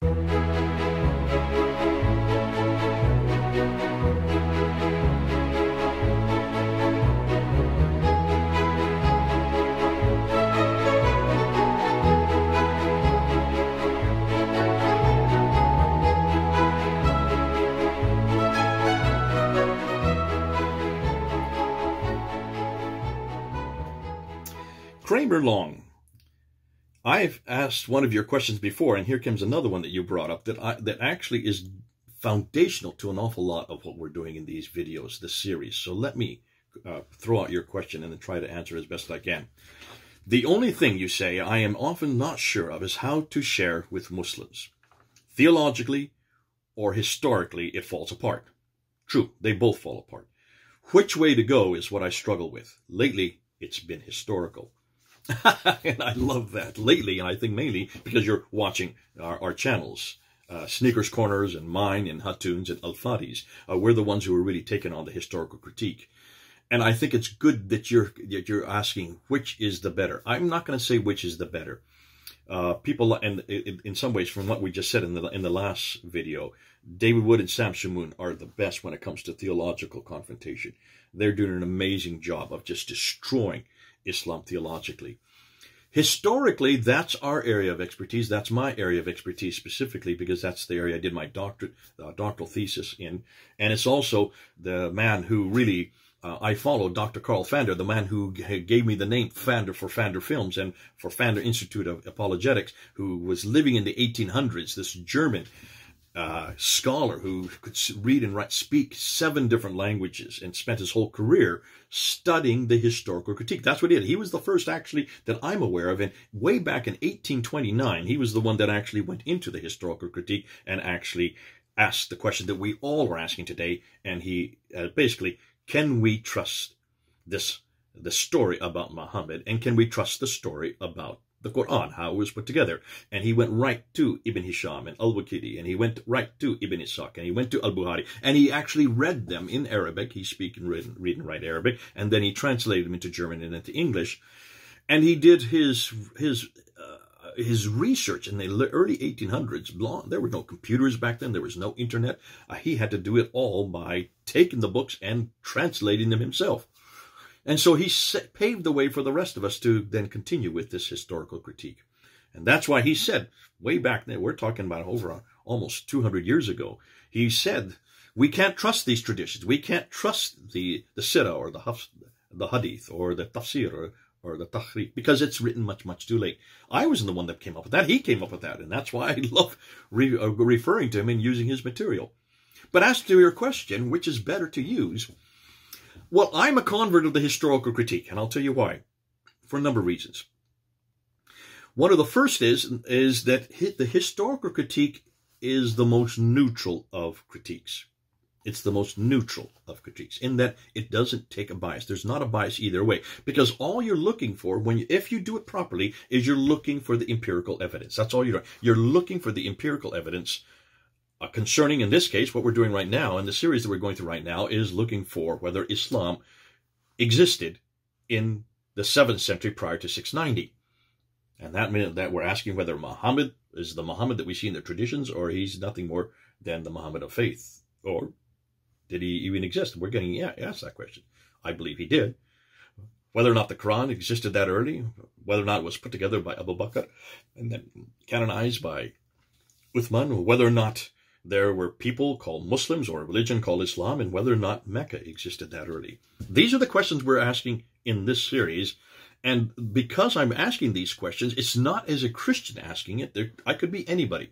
Cramer Long, I've asked one of your questions before, and here comes another one that you brought up that actually is foundational to an awful lot of what we're doing in these videos, this series. So let me throw out your question and then try to answer as best I can. The only thing you say I am often not sure of is how to share with Muslims. Theologically or historically, it falls apart. True, they both fall apart. Which way to go is what I struggle with. Lately, it's been historical. And I love that. Lately, and I think mainly because you're watching our channels, Sneakers Corners and mine and Hatuns and Al-Fadi's. We're the ones who are really taking on the historical critique. And I think it's good that you're asking which is the better. I'm not going to say which is the better. People, and in some ways, from what we just said in the last video, David Wood and Sam Shamoun are the best when it comes to theological confrontation. They're doing an amazing job of just destroying Islam theologically. Historically, that's our area of expertise. That's my area of expertise specifically because that's the area I did my doctoral thesis in. And it's also the man who really, I followed, Dr. Carl Pfander, the man who gave me the name Pfander for Pfander Films and for Pfander Institute of Apologetics, who was living in the 1800s, this German scholar who could read and speak 7 different languages and spent his whole career studying the historical critique. That's what he did. He was the first actually that I'm aware of. And way back in 1829, he was the one that actually went into the historical critique and actually asked the question that we all are asking today. And he basically, can we trust the story about Muhammad? And can we trust the story about the Quran, how it was put together? And he went right to Ibn Hisham and Al-Waqidi, and he went right to Ibn Ishaq, and he went to Al-Bukhari, and he actually read them in Arabic. He speaks and read and write Arabic, and then he translated them into German and into English. And he did his research in the early 1800s. There were no computers back then. There was no internet. He had to do it all by taking the books and translating them himself. And so he paved the way for the rest of us to then continue with this historical critique. And that's why he said, way back then, we're talking about over almost 200 years ago, he said, we can't trust these traditions. We can't trust the Sirah or the Hadith or the Tafsir or the Tahriq because it's written much, much too late. I wasn't the one that came up with that. He came up with that. And that's why I love referring to him and using his material. But as to your question, which is better to use? Well, I'm a convert of the historical critique, and I'll tell you why, for a number of reasons. One of the first is that the historical critique is the most neutral of critiques. It's the most neutral of critiques in that it doesn't take a bias. There's not a bias either way, because all you're looking for, if you do it properly, is you're looking for the empirical evidence. That's all you're doing. You're looking for the empirical evidence concerning, in this case, what we're doing right now, and the series that we're going through right now is looking for whether Islam existed in the 7th century prior to 690. And that meant that we're asking whether Muhammad is the Muhammad that we see in the traditions, or he's nothing more than the Muhammad of faith. Or did he even exist? We're getting asked that question. I believe he did. Whether or not the Quran existed that early, whether or not it was put together by Abu Bakr and then canonized by Uthman, whether or not there were people called Muslims or a religion called Islam, and whether or not Mecca existed that early. These are the questions we're asking in this series. And because I'm asking these questions, it's not as a Christian asking it. I could be anybody.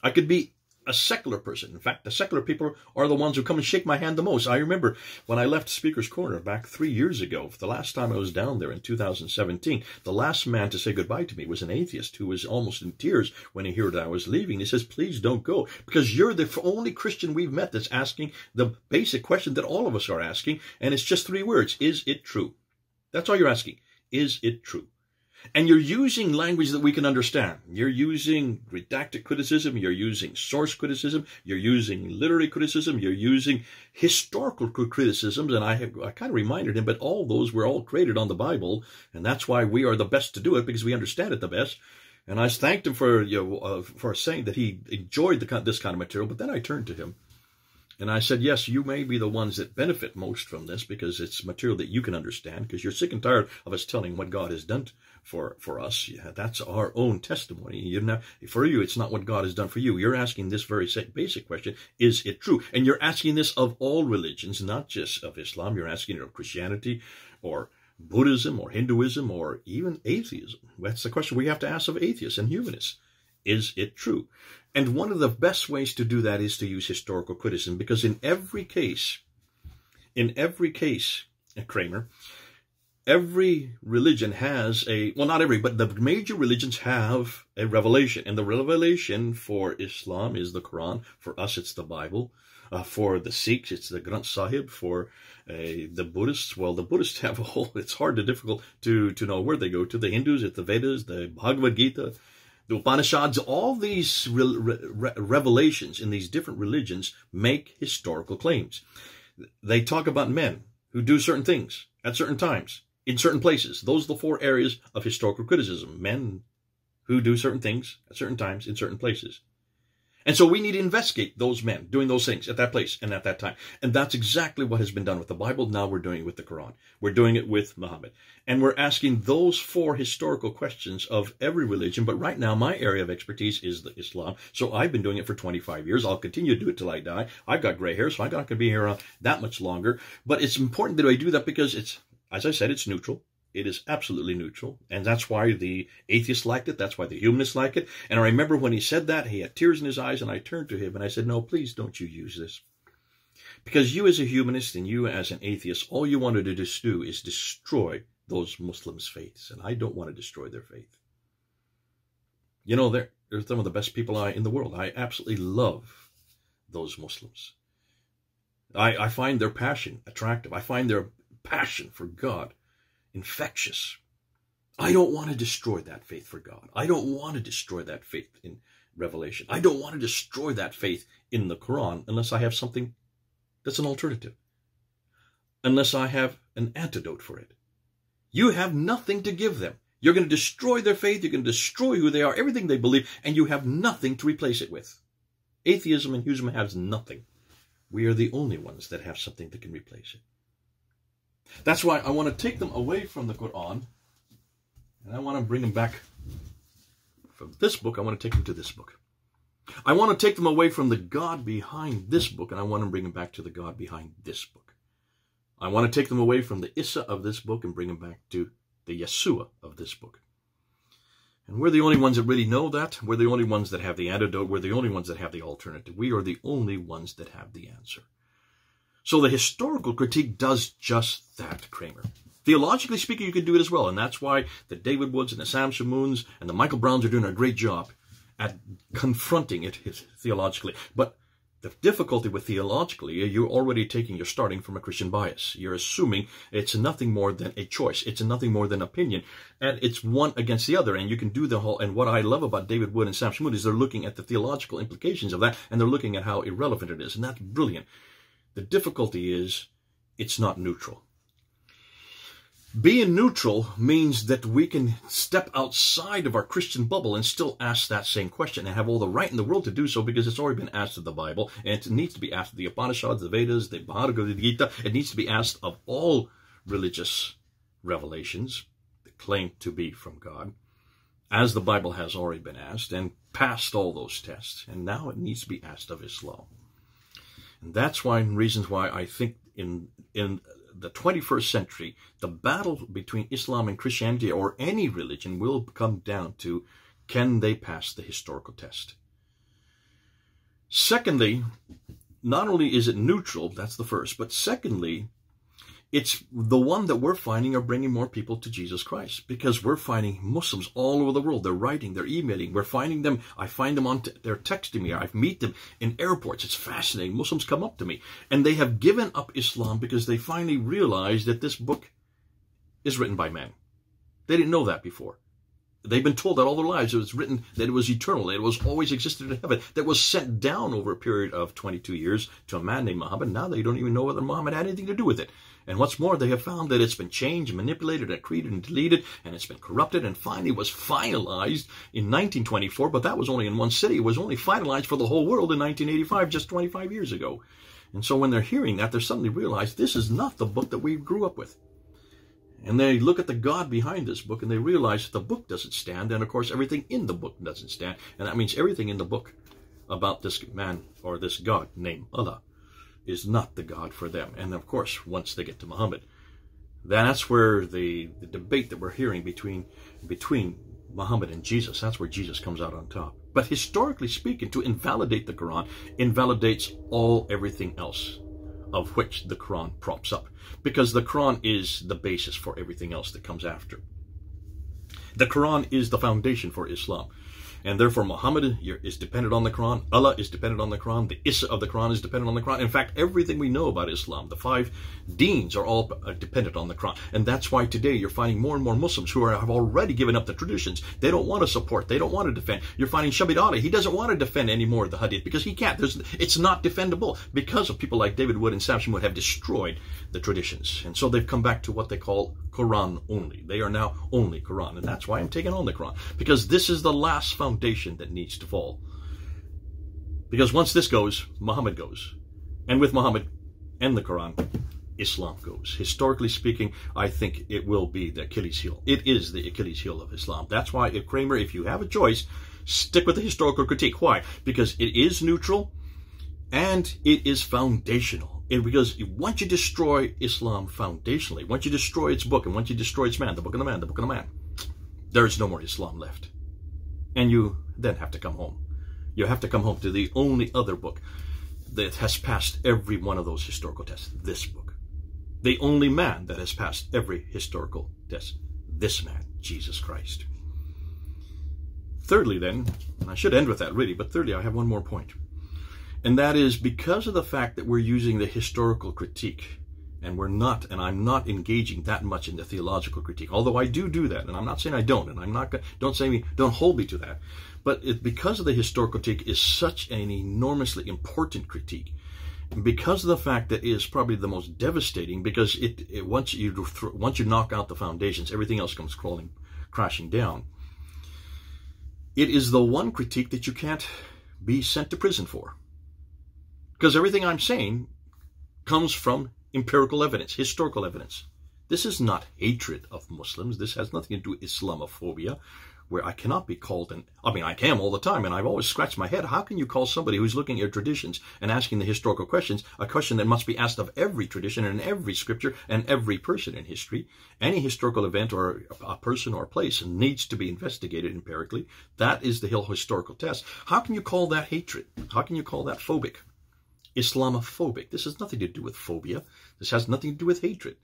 I could be a secular person. In fact, the secular people are the ones who come and shake my hand the most. I remember when I left Speaker's Corner back 3 years ago, the last time I was down there in 2017, the last man to say goodbye to me was an atheist who was almost in tears when he heard that I was leaving. He says, please don't go, because you're the only Christian we've met that's asking the basic question that all of us are asking, and it's just 3 words. Is it true? That's all you're asking. Is it true? And you're using language that we can understand. You're using redacted criticism. You're using source criticism. You're using literary criticism. You're using historical criticisms. And I kind of reminded him, but all those were all created on the Bible. And that's why we are the best to do it, because we understand it the best. And I thanked him for saying that he enjoyed this kind of material. But then I turned to him and I said, yes, you may be the ones that benefit most from this because it's material that you can understand, because you're sick and tired of us telling what God has done for us. Yeah, that's our own testimony. For you, it's not what God has done for you. You're asking this very basic question, is it true? And you're asking this of all religions, not just of Islam. You're asking it of Christianity or Buddhism or Hinduism or even atheism. That's the question we have to ask of atheists and humanists. Is it true? And one of the best ways to do that is to use historical criticism, because in every case, Cramer, every religion has not every, but the major religions have a revelation. And the revelation for Islam is the Quran. For us, it's the Bible. For the Sikhs, it's the Granth Sahib. For the Buddhists, well, the Buddhists have it's difficult to know where they go to. The Hindus, it's the Vedas, the Bhagavad Gita, the Upanishads. All these revelations in these different religions make historical claims. They talk about men who do certain things at certain times, in certain places. Those are the 4 areas of historical criticism. Men who do certain things at certain times, in certain places. And so we need to investigate those men doing those things at that place and at that time. And that's exactly what has been done with the Bible. Now we're doing it with the Quran. We're doing it with Muhammad. And we're asking those 4 historical questions of every religion. But right now, my area of expertise is the Islam. So I've been doing it for 25 years. I'll continue to do it till I die. I've got gray hair, so I'm not going to be here that much longer. But it's important that I do that because it's, as I said, it's neutral. It is absolutely neutral. And that's why the atheists liked it. That's why the humanists like it. And I remember when he said that, he had tears in his eyes, and I turned to him and I said, no, please don't you use this. Because you as a humanist and you as an atheist, all you wanted to just do is destroy those Muslims' faiths. And I don't want to destroy their faith. You know, they're some of the best people in the world. I absolutely love those Muslims. I find their passion attractive. I find their passion for God infectious. I don't want to destroy that faith for God. I don't want to destroy that faith in Revelation. I don't want to destroy that faith in the Quran unless I have something that's an alternative. Unless I have an antidote for it. You have nothing to give them. You're going to destroy their faith. You're going to destroy who they are, everything they believe, and you have nothing to replace it with. Atheism and humanism has nothing. We are the only ones that have something that can replace it. That's why I want to take them away from the Quran, and I want to bring them back from this book. I want to take them to this book. I want to take them away from the God behind this book, and I want to bring them back to the God behind this book. I want to take them away from the Isa of this book and bring them back to the Yeshua of this book. And we're the only ones that really know that. We're the only ones that have the antidote. We're the only ones that have the alternative. We are the only ones that have the answer. So the historical critique does just that, Cramer. Theologically speaking, you can do it as well. And that's why the David Woods and the Sam Shamoons and the Michael Browns are doing a great job at confronting it theologically. But the difficulty with theologically, you're starting from a Christian bias. You're assuming it's nothing more than a choice. It's nothing more than opinion. And it's one against the other. And you can do the whole, and what I love about David Wood and Sam Shamoon is they're looking at the theological implications of that, and they're looking at how irrelevant it is. And that's brilliant. The difficulty is it's not neutral. Being neutral means that we can step outside of our Christian bubble and still ask that same question and have all the right in the world to do so, because it's already been asked of the Bible, and it needs to be asked of the Upanishads, the Vedas, the Bhagavad Gita. It needs to be asked of all religious revelations that claim to be from God, as the Bible has already been asked and passed all those tests. And now it needs to be asked of Islam. And that's reasons why I think in the 21st century, the battle between Islam and Christianity or any religion will come down to, can they pass the historical test? Secondly, not only is it neutral, that's the first, but secondly, it's the one that we're finding are bringing more people to Jesus Christ, because we're finding Muslims all over the world. They're writing, they're emailing. We're finding them. I find them they're texting me. I meet them in airports. It's fascinating. Muslims come up to me and they have given up Islam because they finally realized that this book is written by men. They didn't know that before. they've been told that all their lives it was written that it was eternal, that it was always existed in heaven, that was sent down over a period of 22 years to a man named Muhammad. Now they don't even know whether Muhammad had anything to do with it. And what's more, they have found that it's been changed, manipulated, and created and deleted, and it's been corrupted, and finally was finalized in 1924, but that was only in one city. It was only finalized for the whole world in 1985, just 25 years ago. And so when they're hearing that, they suddenly realize this is not the book that we grew up with. And they look at the God behind this book, and they realize that the book doesn't stand, and of course everything in the book doesn't stand, and that means everything in the book about this man or this God named Allah is not the God for them. And of course, once they get to Muhammad, that's where the debate that we're hearing between Muhammad and Jesus, that's where Jesus comes out on top. But historically speaking, to invalidate the Quran invalidates everything else of which the Quran props up, because the Quran is the basis for everything else that comes after. The Quran is the foundation for Islam. And therefore, Muhammad is dependent on the Quran. Allah is dependent on the Quran. The Issa of the Quran is dependent on the Quran. In fact, everything we know about Islam, the 5 deens, are all dependent on the Quran. And that's why today you're finding more and more Muslims who have already given up the traditions. They don't want to support. They don't want to defend. You're finding Shabid Ali. He doesn't want to defend anymore the Hadith because he can't. It's not defendable because of people like David Wood and Samson Wood have destroyed the traditions. And so they've come back to what they call Quran only. They are now only Quran. And that's why I'm taking on the Quran, because this is the last foundation that needs to fall. Because once this goes, Muhammad goes. And with Muhammad and the Quran, Islam goes. Historically speaking, I think it will be the Achilles heel. It is the Achilles heel of Islam. That's why, Cramer, if you have a choice, stick with the historical critique. Why? Because it is neutral and it is foundational. And because once you destroy Islam foundationally, once you destroy its book, and once you destroy its man, the book of the man, the book of the man, there is no more Islam left. And you then have to come home. You have to come home to the only other book that has passed every one of those historical tests, this book. The only man that has passed every historical test, this man, Jesus Christ. Thirdly then, and I should end with that really, but thirdly I have one more point. And that is because of the fact that we're using the historical critique, and I'm not engaging that much in the theological critique, although I do that, and I'm not saying I don't, and I'm not, don't hold me to that. But because of the historical critique is such an enormously important critique, and because of the fact that it is probably the most devastating, because once you knock out the foundations, everything else comes crashing down. It is the one critique that you can't be sent to prison for. Because everything I'm saying comes from empirical evidence, historical evidence. This is not hatred of Muslims. This has nothing to do with Islamophobia, where I cannot be called, I am all the time, and I've always scratched my head. How can you call somebody who's looking at traditions and asking the historical questions, a question that must be asked of every tradition and every scripture and every person in history? Any historical event or a person or a place needs to be investigated empirically. That is the historical test. How can you call that hatred? How can you call that phobic? Islamophobic. This has nothing to do with phobia. This has nothing to do with hatred.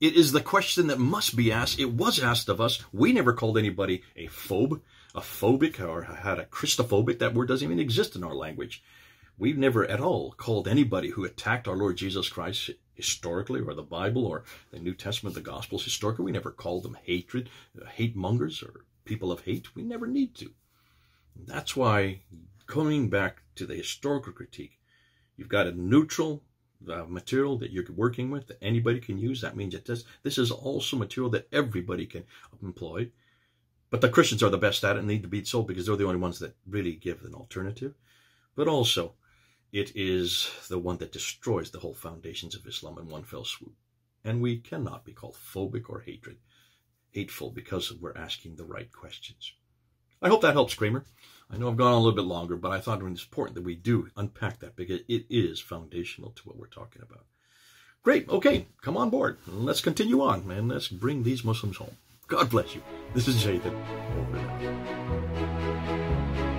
It is the question that must be asked. It was asked of us. We never called anybody a phobic, or had a Christophobic. That word doesn't even exist in our language. We've never at all called anybody who attacked our Lord Jesus Christ historically, or the Bible, or the New Testament, the Gospels historically. We never called them hate mongers, or people of hate. We never need to. That's why, coming back to the historical critique, you've got a neutral material that you're working with that anybody can use. That means that this is also material that everybody can employ. But the Christians are the best at it and need to be so, because they're the only ones that really give an alternative. But also, it is the one that destroys the whole foundations of Islam in one fell swoop. And we cannot be called phobic or hateful, because we're asking the right questions. I hope that helps, Cramer. I know I've gone on a little bit longer, but I thought it was important that we do unpack that, because it is foundational to what we're talking about. Great. Okay, come on board. Let's continue on, and let's bring these Muslims home. God bless you. This is Jathan. Over and out.